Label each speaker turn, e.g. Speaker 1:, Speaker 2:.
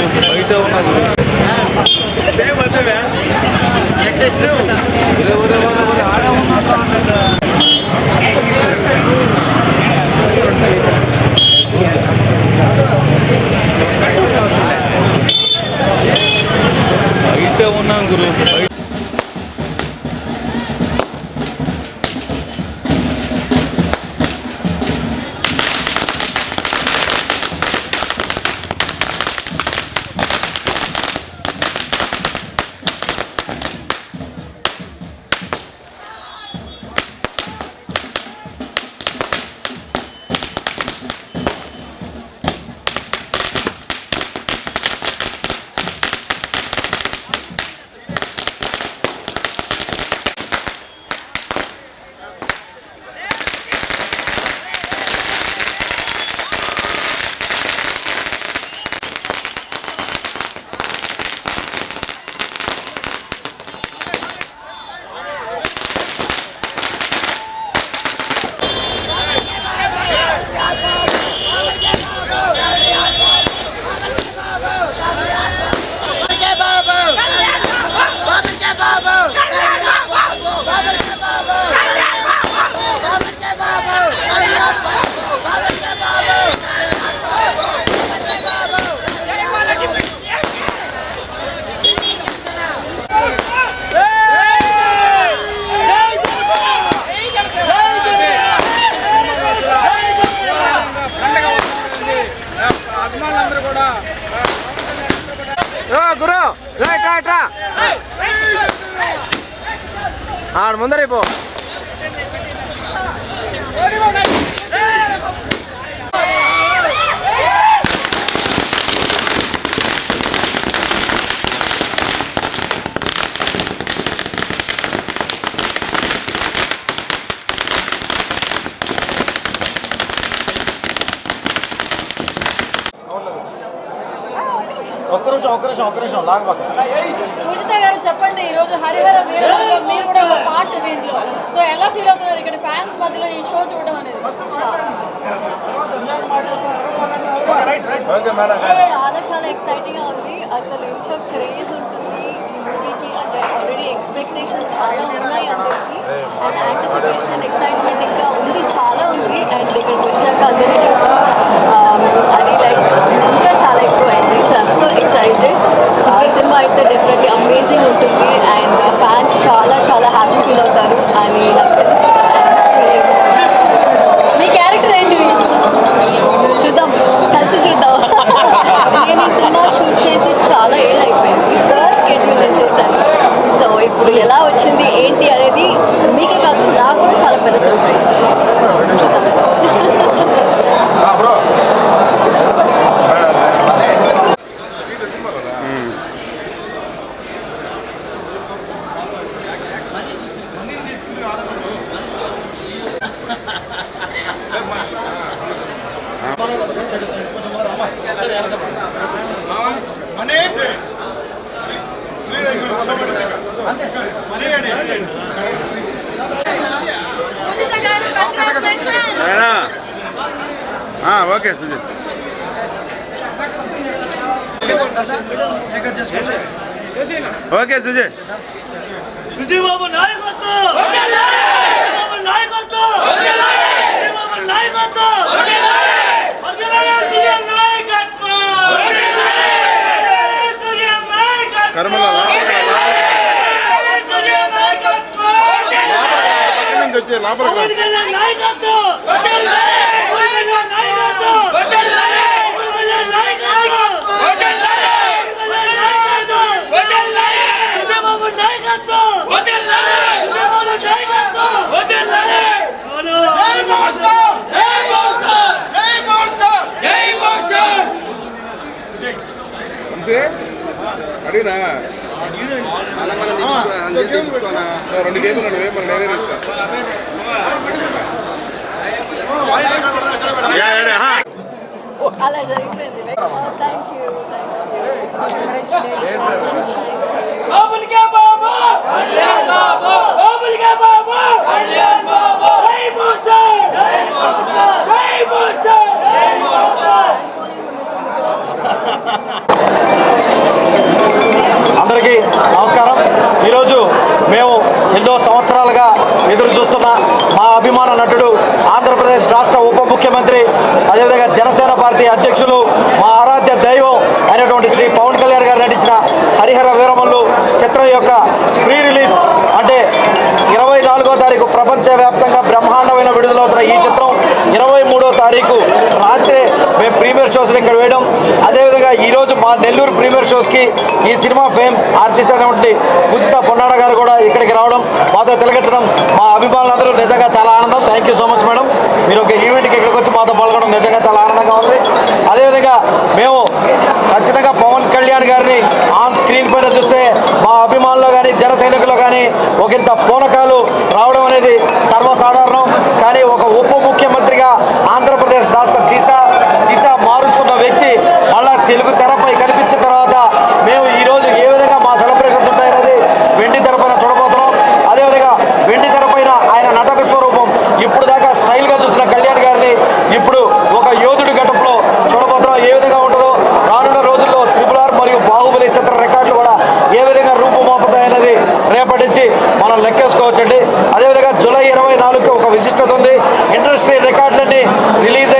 Speaker 1: గురు బయట ఉన్నా గురు బయట ఉన్నాం గురు
Speaker 2: గురు ఆడ ముందరైపో ఒక్క నిమిషం లాగబాక.
Speaker 3: పూజిత గారు చెప్పండి, ఈరోజు హరిహర వీరమల్లులో మీరు కూడా ఒక పార్ట్ దీంట్లో. సో ఎలా ఫీల్ అవుతున్నారు ఇక్కడ ఫ్యాన్స్ మధ్యలో ఈ షో చూడడం అనేది?
Speaker 4: చాలా చాలా ఎక్సైటింగ్గా ఉంది. అసలు ఎంత క్రేజ్ ఉంటుంది ఈ మూవీకి అంటే ఆల్రెడీ ఎక్స్పెక్టేషన్స్ చాలా ఉన్నాయి అందరికీ. అండ్ యాంటిసిపేషన్ ఎక్సైట్మెంట్ ఇంకా ఉంది, చాలా ఉంది. అండ్ ఇక్కడికి వచ్చాక అందరినీ చూసి అది లైక్ ఇంకా చాలా ఎక్కువ అయింది. So I'm so excited. Cinema అయితే డెఫినెట్లీ అమేజింగ్ ఉంటుంది అండ్ ఫ్యాన్స్ చాలా చాలా హ్యాపీ ఫీల్ అవుతారు అని నాకు తెలుసు.
Speaker 3: మీ క్యారెక్టర్ ఏంటి?
Speaker 4: చూద్దాం, కలిసి చూద్దాం. నేను ఈ సినిమా షూట్ చేసి చాలా ఏళ్ళు అయిపోయింది. ఫస్ట్ షెడ్యూల్లో చేశాను. సో ఇప్పుడు ఎలా వచ్చింది ఏంటి అనేది మీకే కాదు నాకు కూడా చాలా పెద్ద సర్ప్రైజ్. సో చూద్దాం.
Speaker 2: Okay Sujay, okay Sujay.
Speaker 5: సుజయ్ బాబు నాయకత్వం, బాబు నాయకత్వం, బాబు నాయకత్వం,
Speaker 2: కర్మల వచ్చే లోపల అడిగినా 2 గేమ్లు నేనే ఇస్తా.
Speaker 4: అలా జరిగిపోయింది. Thank you.
Speaker 6: ఎన్నో సంవత్సరాలుగా ఎదురు చూస్తున్న మా అభిమాన నటుడు, ఆంధ్రప్రదేశ్ రాష్ట్ర ఉప ముఖ్యమంత్రి, అదేవిధంగా జనసేన పార్టీ అధ్యక్షులు, మా ఆరాధ్య దైవం అయినటువంటి శ్రీ పవన్ కళ్యాణ్ గారు నటించిన హరిహర వీరమల్లు చిత్రం యొక్క ప్రీ రిలీజ్ అంటే 24వ తారీఖు ప్రపంచవ్యాప్తంగా బ్రహ్మాండమైన విడుదలవుతున్న ఈ చిత్రం 23వ తారీఖు రాత్రే మేము ప్రీమియర్ షోస్ని ఇక్కడ వేయడం, అదేవిధంగా ఈరోజు మా నెల్లూరు ప్రీమియర్ షోస్కి ఈ సినిమా ఫేమ్ ఆర్టిస్ట్ అనేటువంటి ఉచిత పొన్నాడ గారు కూడా ఇక్కడికి రావడం, మాతో తిలగించడం మా అభిమానులందరూ నిజంగా చాలా ఆనందం. Thank you so much madam. మీరు ఒక ఈవెంట్కి ఇక్కడికి వచ్చి మాతో పాల్గొనడం నిజంగా చాలా ఆనందంగా ఉంది. అదేవిధంగా మేము ఖచ్చితంగా పవన్ కళ్యాణ్ గారిని ఆన్ స్క్రీన్ పైన చూస్తే మా అభిమానులు కానీ జన సైనికులు కానీ ఒకంత పూనకాలు రావడం అనేది సర్వసాధారణం. కానీ ఒక ఉప ముఖ్యమంత్రిగా ఆంధ్రప్రదేశ్ రాష్ట్ర దిశ మారుస్తున్న వ్యక్తి మళ్ళా తెలుగు తెరపై కనిపించిన తర్వాత మేము ఈరోజు ఏ విధంగా మా సెలబ్రేషన్స్ ఉంటాయనేది వెండి తెరపైన చూడబోతున్నాం. అదేవిధంగా వెండి తెరపైన ఆయన నట విశ్వరూపం ఇప్పుడు దాకా స్టైల్గా చూసిన కళ్యాణ్ గారిని ఇప్పుడు ఒక యోధుడి గెటప్లో చూడబోతున్నాం. ఏ విధంగా ఉంటుందో రానున్న రోజుల్లో RRR మరియు బాహుబలి చిత్ర రికార్డులు కూడా ఏ విధంగా రూపుమాపుతాయనేది రేపటి నుంచి మనం లెక్కేసుకోవచ్చండి. అదేవిధంగా జూలై 24కి ఒక విశిష్టత ఉంది. Industry రికార్డులన్నీ release